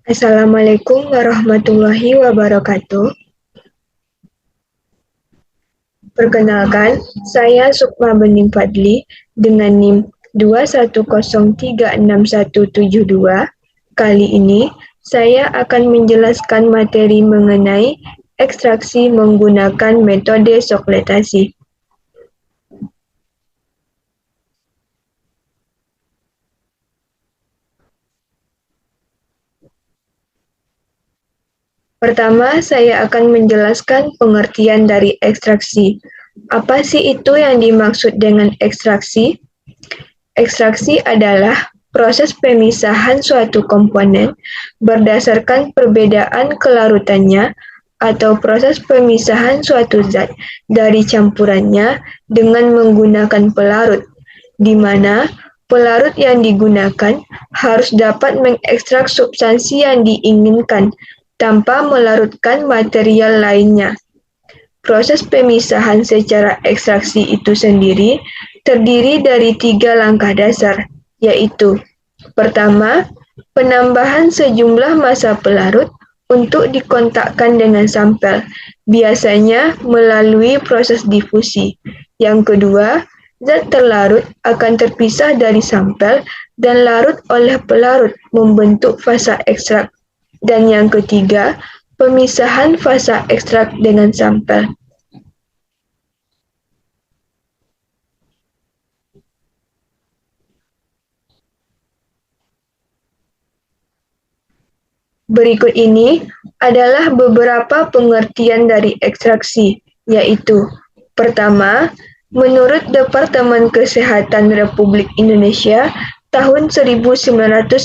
Assalamualaikum warahmatullahi wabarakatuh. Perkenalkan, saya Sukma Bening Fadli dengan NIM 210367172. Kali ini, saya akan menjelaskan materi mengenai ekstraksi menggunakan metode sokletasi. Pertama, saya akan menjelaskan pengertian dari ekstraksi. Apa sih itu yang dimaksud dengan ekstraksi? Ekstraksi adalah proses pemisahan suatu komponen berdasarkan perbedaan kelarutannya atau proses pemisahan suatu zat dari campurannya dengan menggunakan pelarut, di mana pelarut yang digunakan harus dapat mengekstrak substansi yang diinginkan tanpa melarutkan material lainnya. Proses pemisahan secara ekstraksi itu sendiri terdiri dari 3 langkah dasar, yaitu: pertama, penambahan sejumlah massa pelarut untuk dikontakkan dengan sampel, biasanya melalui proses difusi. Yang kedua, zat terlarut akan terpisah dari sampel dan larut oleh pelarut membentuk fasa ekstrak. Dan yang ketiga, pemisahan fasa ekstrak dengan sampel. Berikut ini adalah beberapa pengertian dari ekstraksi, yaitu: pertama, menurut Departemen Kesehatan Republik Indonesia tahun 1995,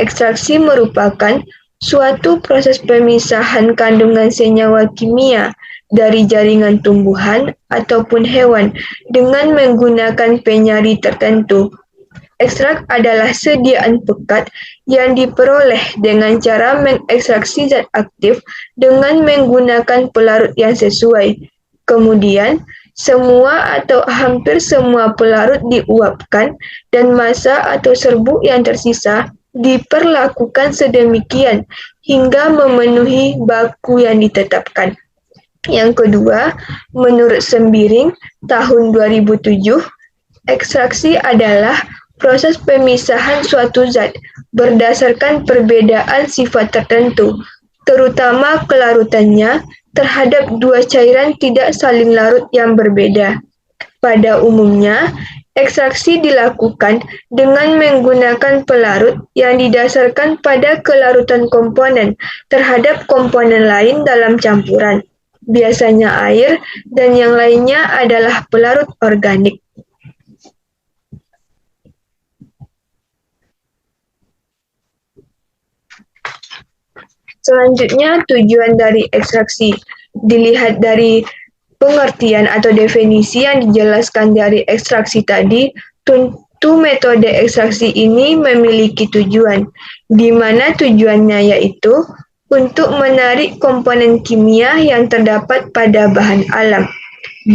ekstraksi merupakan suatu proses pemisahan kandungan senyawa kimia dari jaringan tumbuhan ataupun hewan dengan menggunakan penyari tertentu. Ekstrak adalah sediaan pekat yang diperoleh dengan cara mengekstraksi zat aktif dengan menggunakan pelarut yang sesuai. Kemudian, semua atau hampir semua pelarut diuapkan dan massa atau serbuk yang tersisa diperlakukan sedemikian hingga memenuhi baku yang ditetapkan. Yang kedua, menurut Sembiring tahun 2007, ekstraksi adalah proses pemisahan suatu zat berdasarkan perbedaan sifat tertentu, terutama kelarutannya, terhadap dua cairan tidak saling larut yang berbeda. Pada umumnya, ekstraksi dilakukan dengan menggunakan pelarut yang didasarkan pada kelarutan komponen terhadap komponen lain dalam campuran, biasanya air, dan yang lainnya adalah pelarut organik. Selanjutnya, tujuan dari ekstraksi. Dilihat dari pengertian atau definisi yang dijelaskan dari ekstraksi tadi, tentu metode ekstraksi ini memiliki tujuan, di mana tujuannya yaitu untuk menarik komponen kimia yang terdapat pada bahan alam,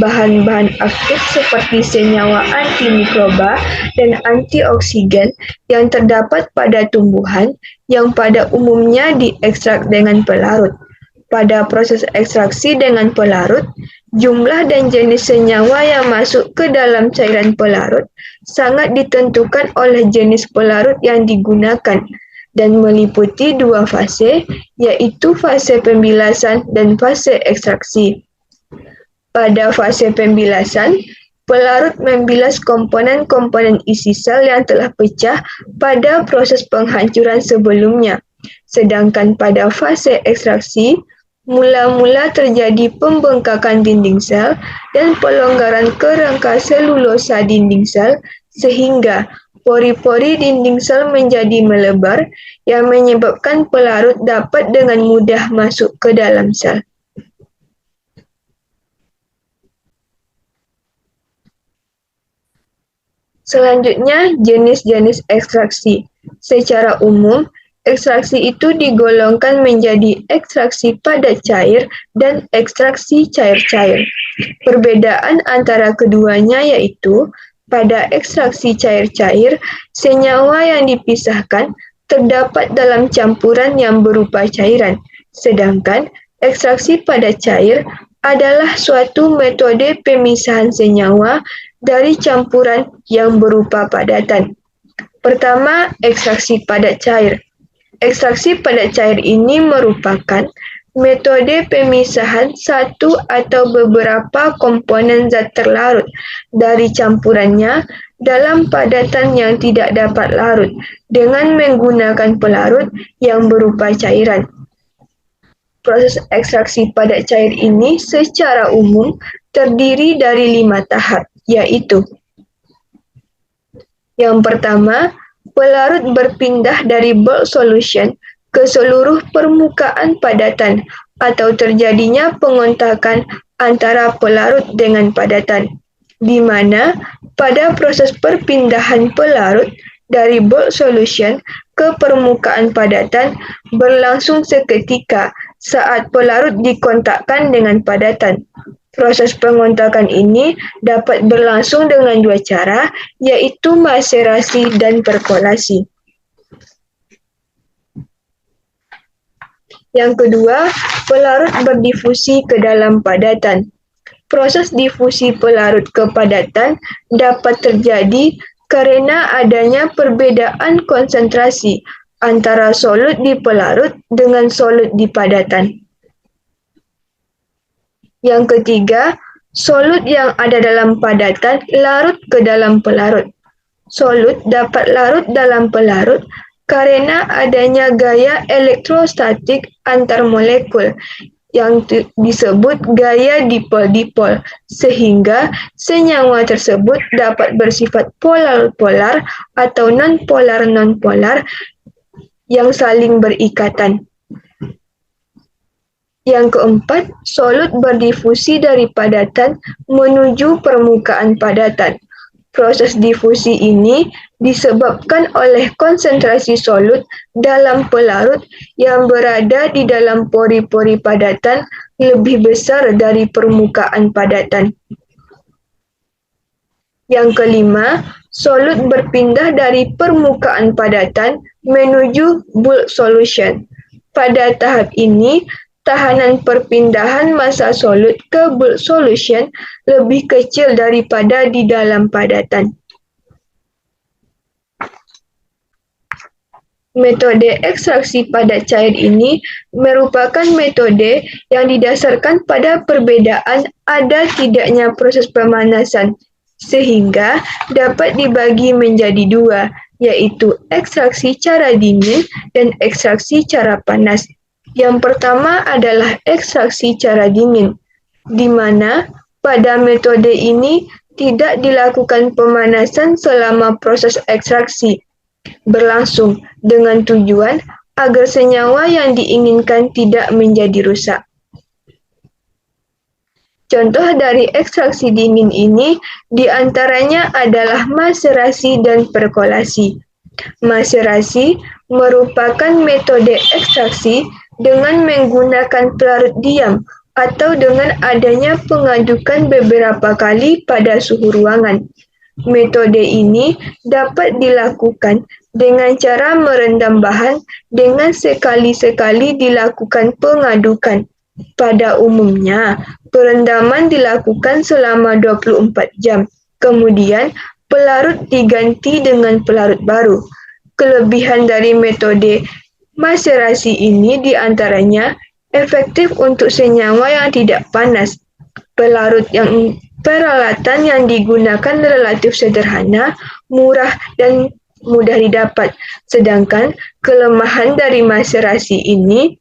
bahan-bahan aktif seperti senyawa antimikroba dan antioksigen yang terdapat pada tumbuhan yang pada umumnya diekstrak dengan pelarut. Pada proses ekstraksi dengan pelarut, jumlah dan jenis senyawa yang masuk ke dalam cairan pelarut sangat ditentukan oleh jenis pelarut yang digunakan dan meliputi dua fase, yaitu fase pembilasan dan fase ekstraksi. Pada fase pembilasan, pelarut membilas komponen-komponen isi sel yang telah pecah pada proses penghancuran sebelumnya. Sedangkan pada fase ekstraksi, mula-mula terjadi pembengkakan dinding sel dan pelonggaran kerangka selulosa dinding sel sehingga pori-pori dinding sel menjadi melebar yang menyebabkan pelarut dapat dengan mudah masuk ke dalam sel. Selanjutnya, jenis-jenis ekstraksi. Secara umum, ekstraksi itu digolongkan menjadi ekstraksi padat cair dan ekstraksi cair-cair. Perbedaan antara keduanya yaitu, pada ekstraksi cair-cair, senyawa yang dipisahkan terdapat dalam campuran yang berupa cairan, sedangkan ekstraksi padat cair adalah suatu metode pemisahan senyawa dari campuran yang berupa padatan. Pertama, ekstraksi padat cair. Ekstraksi padat cair ini merupakan metode pemisahan satu atau beberapa komponen zat terlarut dari campurannya dalam padatan yang tidak dapat larut dengan menggunakan pelarut yang berupa cairan. Proses ekstraksi padat cair ini secara umum terdiri dari 5 tahap, yaitu yang pertama, pelarut berpindah dari bulk solution ke seluruh permukaan padatan atau terjadinya pengontakan antara pelarut dengan padatan, di mana pada proses perpindahan pelarut dari bulk solution ke permukaan padatan berlangsung seketika saat pelarut dikontakkan dengan padatan. Proses pengontakan ini dapat berlangsung dengan 2 cara, yaitu maserasi dan perkolasi. Yang kedua, pelarut berdifusi ke dalam padatan. Proses difusi pelarut ke padatan dapat terjadi karena adanya perbedaan konsentrasi antara solut di pelarut dengan solut di padatan. Yang ketiga, solut yang ada dalam padatan larut ke dalam pelarut. Solut dapat larut dalam pelarut karena adanya gaya elektrostatik antar molekul yang disebut gaya dipol-dipol, sehingga senyawa tersebut dapat bersifat polar-polar atau non-polar-non-polar yang saling berikatan. Yang keempat, solut berdifusi dari padatan menuju permukaan padatan. Proses difusi ini disebabkan oleh konsentrasi solut dalam pelarut yang berada di dalam pori-pori padatan lebih besar dari permukaan padatan. Yang kelima, solut berpindah dari permukaan padatan menuju bulk solution. Pada tahap ini, tahanan perpindahan massa solut ke bulk solution lebih kecil daripada di dalam padatan. Metode ekstraksi padat cair ini merupakan metode yang didasarkan pada perbedaan ada tidaknya proses pemanasan, sehingga dapat dibagi menjadi 2, yaitu ekstraksi cara dingin dan ekstraksi cara panas. Yang pertama adalah ekstraksi cara dingin, di mana pada metode ini tidak dilakukan pemanasan selama proses ekstraksi berlangsung dengan tujuan agar senyawa yang diinginkan tidak menjadi rusak. Contoh dari ekstraksi dingin ini diantaranya adalah maserasi dan perkolasi. Maserasi merupakan metode ekstraksi dengan menggunakan pelarut diam atau dengan adanya pengadukan beberapa kali pada suhu ruangan. Metode ini dapat dilakukan dengan cara merendam bahan dengan sekali-sekali dilakukan pengadukan. Pada umumnya, perendaman dilakukan selama 24 jam. Kemudian, pelarut diganti dengan pelarut baru. Kelebihan dari metode maserasi ini diantaranya efektif untuk senyawa yang tidak panas. Peralatan yang digunakan relatif sederhana, murah, dan mudah didapat. Sedangkan kelemahan dari maserasi ini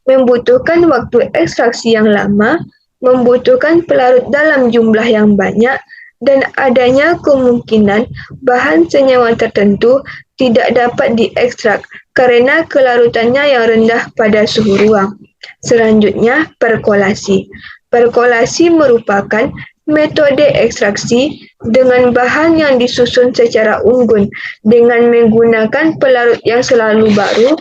membutuhkan waktu ekstraksi yang lama, membutuhkan pelarut dalam jumlah yang banyak, dan adanya kemungkinan bahan senyawa tertentu tidak dapat diekstrak karena kelarutannya yang rendah pada suhu ruang. Selanjutnya, perkolasi. Perkolasi merupakan metode ekstraksi dengan bahan yang disusun secara unggun dengan menggunakan pelarut yang selalu baru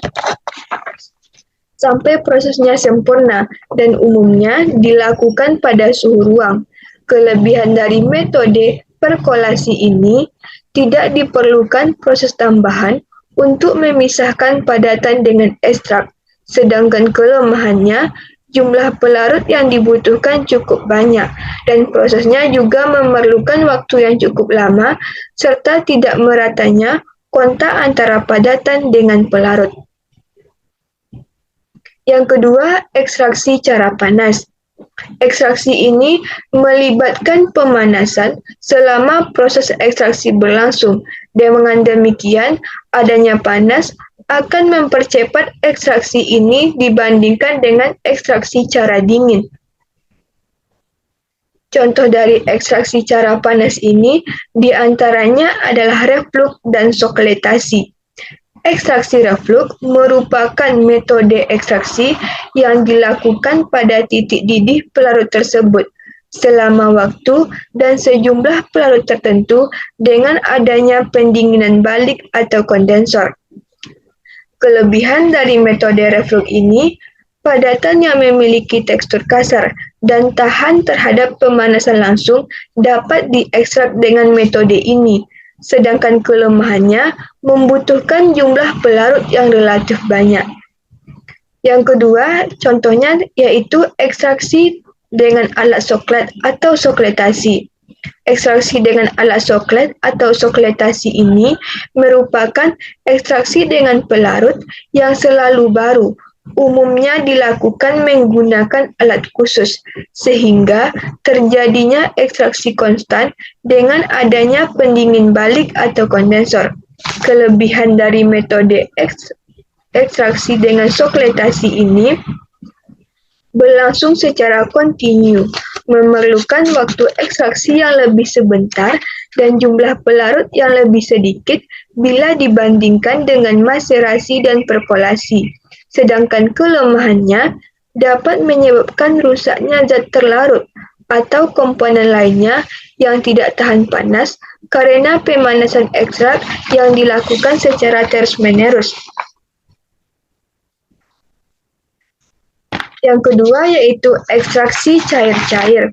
sampai prosesnya sempurna dan umumnya dilakukan pada suhu ruang. Kelebihan dari metode perkolasi ini tidak diperlukan proses tambahan untuk memisahkan padatan dengan ekstrak, sedangkan kelemahannya jumlah pelarut yang dibutuhkan cukup banyak dan prosesnya juga memerlukan waktu yang cukup lama serta tidak meratanya kontak antara padatan dengan pelarut. Yang kedua, ekstraksi cara panas. Ekstraksi ini melibatkan pemanasan selama proses ekstraksi berlangsung. Dengan demikian, adanya panas akan mempercepat ekstraksi ini dibandingkan dengan ekstraksi cara dingin. Contoh dari ekstraksi cara panas ini diantaranya adalah reflux dan sokletasi. Ekstraksi reflux merupakan metode ekstraksi yang dilakukan pada titik didih pelarut tersebut selama waktu dan sejumlah pelarut tertentu dengan adanya pendinginan balik atau kondensor. Kelebihan dari metode reflux ini, padatan yang memiliki tekstur kasar dan tahan terhadap pemanasan langsung dapat diekstrak dengan metode ini. Sedangkan kelemahannya membutuhkan jumlah pelarut yang relatif banyak. Yang kedua, contohnya yaitu ekstraksi dengan alat soklet atau sokletasi. Ekstraksi dengan alat soklet atau sokletasi ini merupakan ekstraksi dengan pelarut yang selalu baru, umumnya dilakukan menggunakan alat khusus, sehingga terjadinya ekstraksi konstan dengan adanya pendingin balik atau kondensor. Kelebihan dari metode ekstraksi dengan sokletasi ini berlangsung secara kontinu, memerlukan waktu ekstraksi yang lebih sebentar dan jumlah pelarut yang lebih sedikit bila dibandingkan dengan maserasi dan perkolasi. Sedangkan kelemahannya dapat menyebabkan rusaknya zat terlarut atau komponen lainnya yang tidak tahan panas karena pemanasan ekstrak yang dilakukan secara terus-menerus. Yang kedua yaitu ekstraksi cair-cair.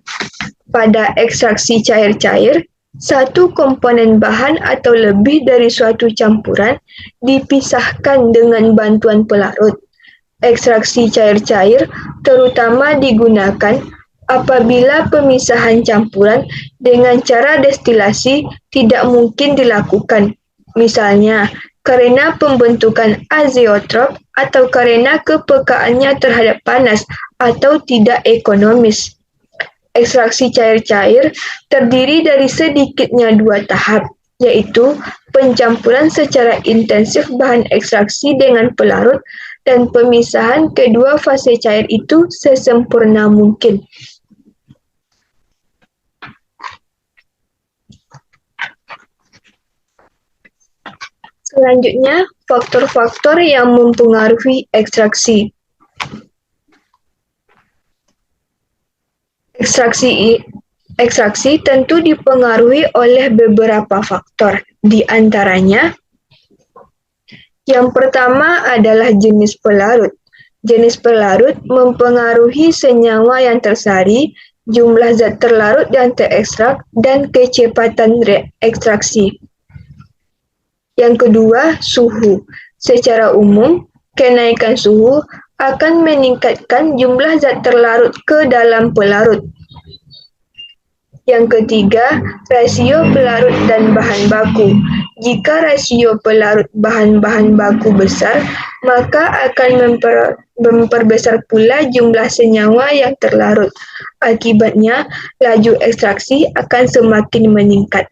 Pada ekstraksi cair-cair, satu komponen bahan atau lebih dari suatu campuran dipisahkan dengan bantuan pelarut. Ekstraksi cair-cair terutama digunakan apabila pemisahan campuran dengan cara destilasi tidak mungkin dilakukan. Misalnya, karena pembentukan azeotrop atau karena kepekaannya terhadap panas atau tidak ekonomis. Ekstraksi cair-cair terdiri dari sedikitnya 2 tahap, yaitu pencampuran secara intensif bahan ekstraksi dengan pelarut dan pemisahan kedua fase cair itu sesempurna mungkin. Selanjutnya, faktor-faktor yang mempengaruhi ekstraksi. Ekstraksi tentu dipengaruhi oleh beberapa faktor, di antaranya yang pertama adalah jenis pelarut. Jenis pelarut mempengaruhi senyawa yang tersari, jumlah zat terlarut yang terekstrak, dan kecepatan ekstraksi. Yang kedua, suhu. Secara umum, kenaikan suhu akan meningkatkan jumlah zat terlarut ke dalam pelarut. Yang ketiga, rasio pelarut dan bahan baku. Jika rasio pelarut bahan-bahan baku besar, maka akan memperbesar pula jumlah senyawa yang terlarut. Akibatnya, laju ekstraksi akan semakin meningkat.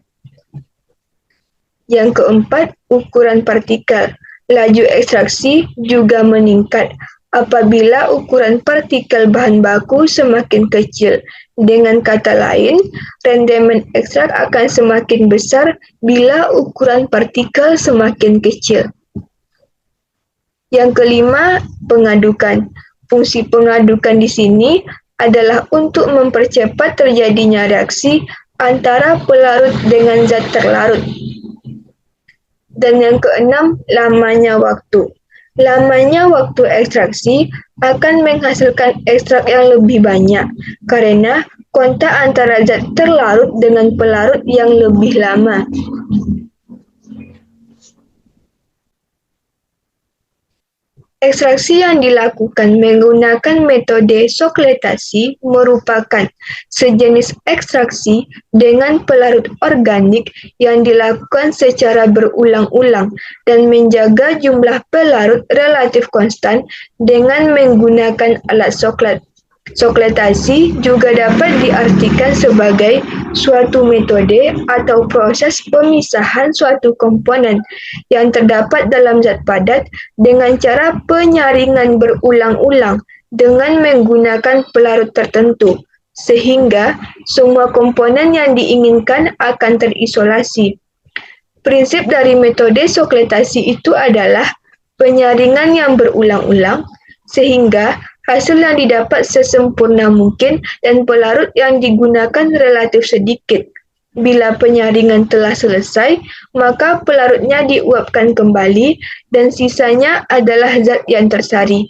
Yang keempat, ukuran partikel. Laju ekstraksi juga meningkat apabila ukuran partikel bahan baku semakin kecil. Dengan kata lain, rendemen ekstrak akan semakin besar bila ukuran partikel semakin kecil. Yang kelima, pengadukan. Fungsi pengadukan di sini adalah untuk mempercepat terjadinya reaksi antara pelarut dengan zat terlarut. Dan yang keenam, lamanya waktu. Lamanya waktu ekstraksi akan menghasilkan ekstrak yang lebih banyak karena kontak antara zat terlarut dengan pelarut yang lebih lama. Ekstraksi yang dilakukan menggunakan metode sokletasi merupakan sejenis ekstraksi dengan pelarut organik yang dilakukan secara berulang-ulang dan menjaga jumlah pelarut relatif konstan dengan menggunakan alat soklet. Sokletasi juga dapat diartikan sebagai suatu metode atau proses pemisahan suatu komponen yang terdapat dalam zat padat dengan cara penyaringan berulang-ulang dengan menggunakan pelarut tertentu, sehingga semua komponen yang diinginkan akan terisolasi. Prinsip dari metode sokletasi itu adalah penyaringan yang berulang-ulang, sehingga hasil yang didapat sesempurna mungkin dan pelarut yang digunakan relatif sedikit. Bila penyaringan telah selesai, maka pelarutnya diuapkan kembali dan sisanya adalah zat yang tersari.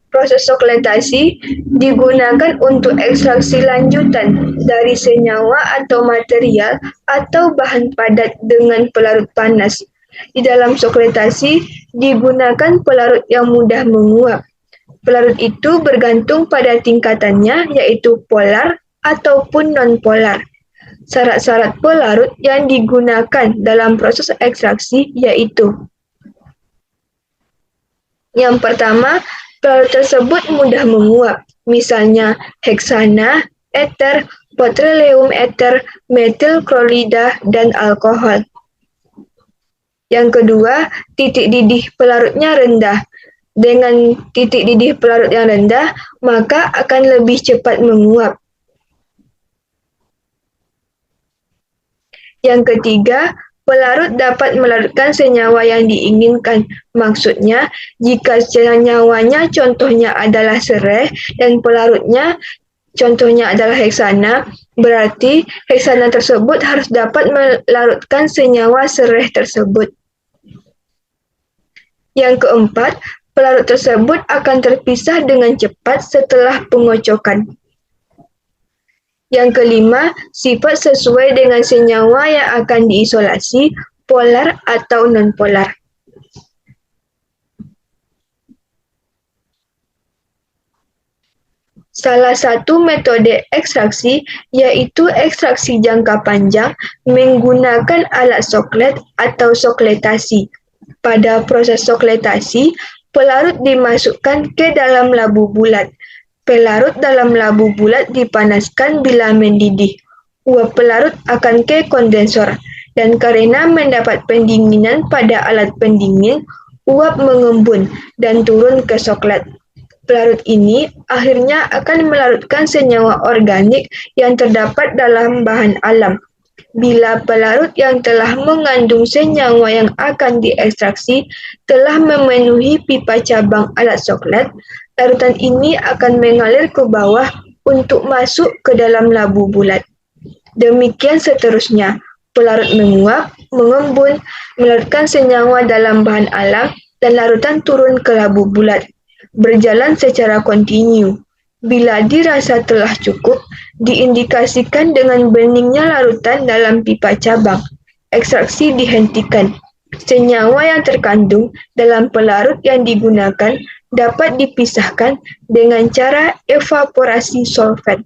Proses sokletasi digunakan untuk ekstraksi lanjutan dari senyawa atau material atau bahan padat dengan pelarut panas. Di dalam sokletasi digunakan pelarut yang mudah menguap. Pelarut itu bergantung pada tingkatannya, yaitu polar ataupun non-polar. Syarat-syarat pelarut yang digunakan dalam proses ekstraksi yaitu: yang pertama, pelarut tersebut mudah menguap, misalnya heksana, eter, petroleum eter, metil klorida, dan alkohol. Yang kedua, titik didih pelarutnya rendah. Dengan titik didih pelarut yang rendah, maka akan lebih cepat menguap. Yang ketiga, pelarut dapat melarutkan senyawa yang diinginkan. Maksudnya, jika senyawanya contohnya adalah serai dan pelarutnya contohnya adalah heksana, berarti heksana tersebut harus dapat melarutkan senyawa serai tersebut. Yang keempat, pelarut tersebut akan terpisah dengan cepat setelah pengocokan. Yang kelima, sifat sesuai dengan senyawa yang akan diisolasi, polar atau non-polar. Salah satu metode ekstraksi yaitu ekstraksi jangka panjang menggunakan alat soklet atau sokletasi. Pada proses sokletasi, pelarut dimasukkan ke dalam labu bulat. Pelarut dalam labu bulat dipanaskan bila mendidih. Uap pelarut akan ke kondensor, dan karena mendapat pendinginan pada alat pendingin, uap mengembun dan turun ke soklet. Pelarut ini akhirnya akan melarutkan senyawa organik yang terdapat dalam bahan alam. Bila pelarut yang telah mengandung senyawa yang akan diekstraksi telah memenuhi pipa cabang alat soklet, larutan ini akan mengalir ke bawah untuk masuk ke dalam labu bulat. Demikian seterusnya, pelarut menguap, mengembun, melarutkan senyawa dalam bahan alam, dan larutan turun ke labu bulat. Berjalan secara kontinu. Bila dirasa telah cukup, diindikasikan dengan beningnya larutan dalam pipa cabang. Ekstraksi dihentikan. Senyawa yang terkandung dalam pelarut yang digunakan dapat dipisahkan dengan cara evaporasi solvent.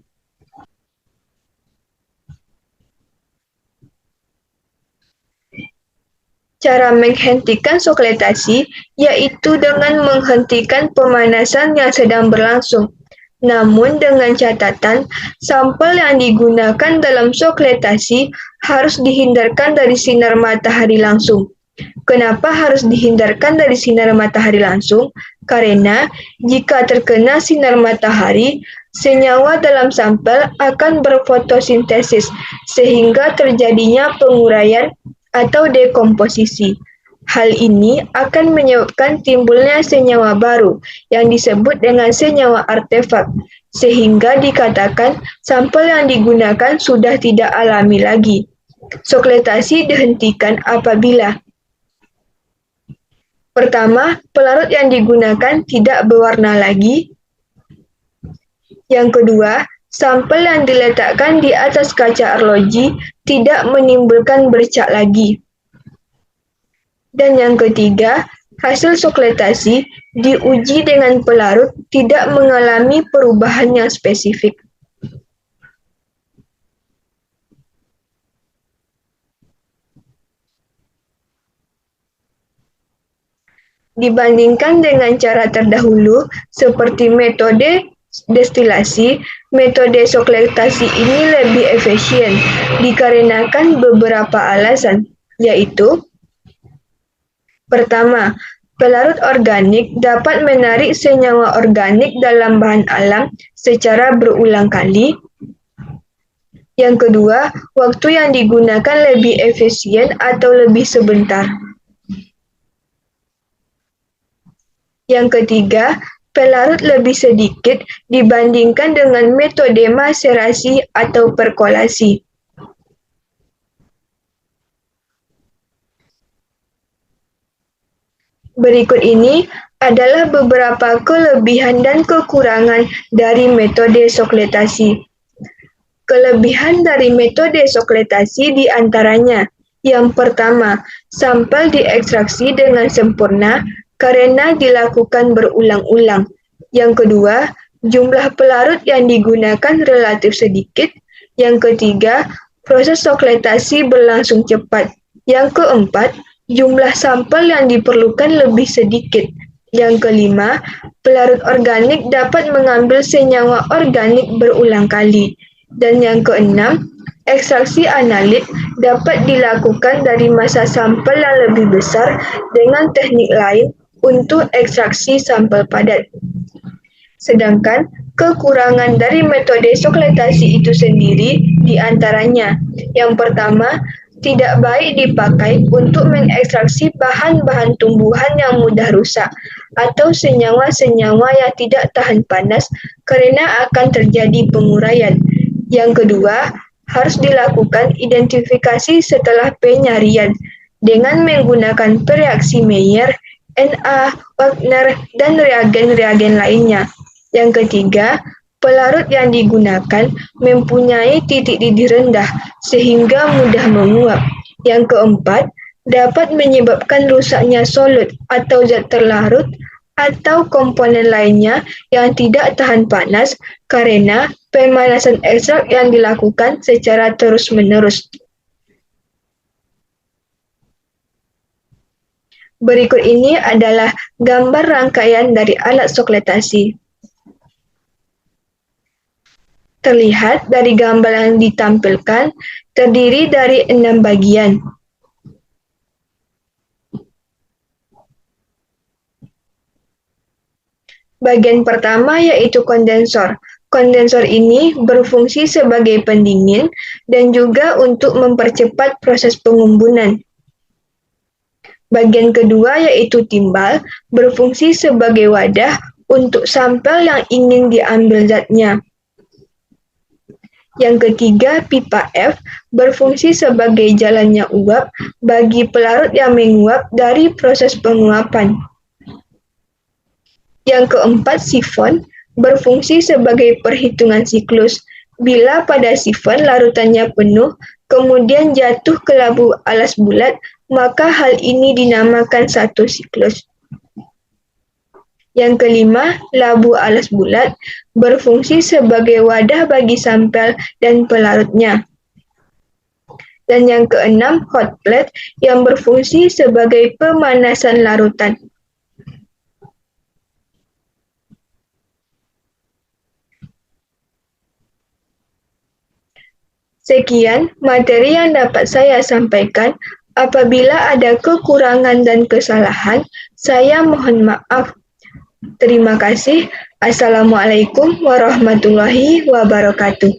Cara menghentikan sokletasi yaitu dengan menghentikan pemanasan yang sedang berlangsung. Namun dengan catatan, sampel yang digunakan dalam sokletasi harus dihindarkan dari sinar matahari langsung. Kenapa harus dihindarkan dari sinar matahari langsung? Karena jika terkena sinar matahari, senyawa dalam sampel akan berfotosintesis sehingga terjadinya penguraian atau dekomposisi. Hal ini akan menyebabkan timbulnya senyawa baru yang disebut dengan senyawa artefak, sehingga dikatakan sampel yang digunakan sudah tidak alami lagi. Sokletasi dihentikan apabila: pertama, pelarut yang digunakan tidak berwarna lagi. Yang kedua, Sampel yang diletakkan di atas kaca arloji tidak menimbulkan bercak lagi. Dan yang ketiga, hasil sokletasi diuji dengan pelarut tidak mengalami perubahan yang spesifik. Dibandingkan dengan cara terdahulu, seperti metode destilasi, metode sokletasi ini lebih efisien dikarenakan beberapa alasan, yaitu: pertama, pelarut organik dapat menarik senyawa organik dalam bahan alam secara berulang kali. Yang kedua, waktu yang digunakan lebih efisien atau lebih sebentar. Yang ketiga, pelarut lebih sedikit dibandingkan dengan metode maserasi atau perkolasi. Berikut ini adalah beberapa kelebihan dan kekurangan dari metode sokletasi. Kelebihan dari metode sokletasi diantaranya: yang pertama, sampel diekstraksi dengan sempurna karena dilakukan berulang-ulang. Yang kedua, jumlah pelarut yang digunakan relatif sedikit. Yang ketiga, proses sokletasi berlangsung cepat. Yang keempat, jumlah sampel yang diperlukan lebih sedikit. Yang kelima, pelarut organik dapat mengambil senyawa organik berulang kali. Dan yang keenam, ekstraksi analit dapat dilakukan dari massa sampel yang lebih besar dengan teknik lain untuk ekstraksi sampel padat. Sedangkan kekurangan dari metode sokletasi itu sendiri diantaranya: yang pertama, tidak baik dipakai untuk mengekstraksi bahan-bahan tumbuhan yang mudah rusak atau senyawa-senyawa yang tidak tahan panas karena akan terjadi penguraian. Yang kedua, harus dilakukan identifikasi setelah penyarian dengan menggunakan reaksi Mayer, Na, Wagner, dan reagen-reagen lainnya. Yang ketiga, pelarut yang digunakan mempunyai titik didih rendah sehingga mudah menguap. Yang keempat, dapat menyebabkan rusaknya solut atau zat terlarut atau komponen lainnya yang tidak tahan panas karena pemanasan ekstrak yang dilakukan secara terus-menerus. Berikut ini adalah gambar rangkaian dari alat sokletasi. Terlihat dari gambar yang ditampilkan, terdiri dari 6 bagian. Bagian pertama yaitu kondensor. Kondensor ini berfungsi sebagai pendingin dan juga untuk mempercepat proses pengumbunan. Bagian kedua yaitu timbal, berfungsi sebagai wadah untuk sampel yang ingin diambil zatnya. Yang ketiga, pipa F, berfungsi sebagai jalannya uap bagi pelarut yang menguap dari proses penguapan. Yang keempat, sifon, berfungsi sebagai perhitungan siklus. Bila pada sifon larutannya penuh, kemudian jatuh ke labu alas bulat, maka hal ini dinamakan satu siklus. Yang kelima, labu alas bulat, berfungsi sebagai wadah bagi sampel dan pelarutnya. Dan yang keenam, hot plate, yang berfungsi sebagai pemanasan larutan. Sekian materi yang dapat saya sampaikan. Apabila ada kekurangan dan kesalahan, saya mohon maaf. Terima kasih. Assalamualaikum warahmatullahi wabarakatuh.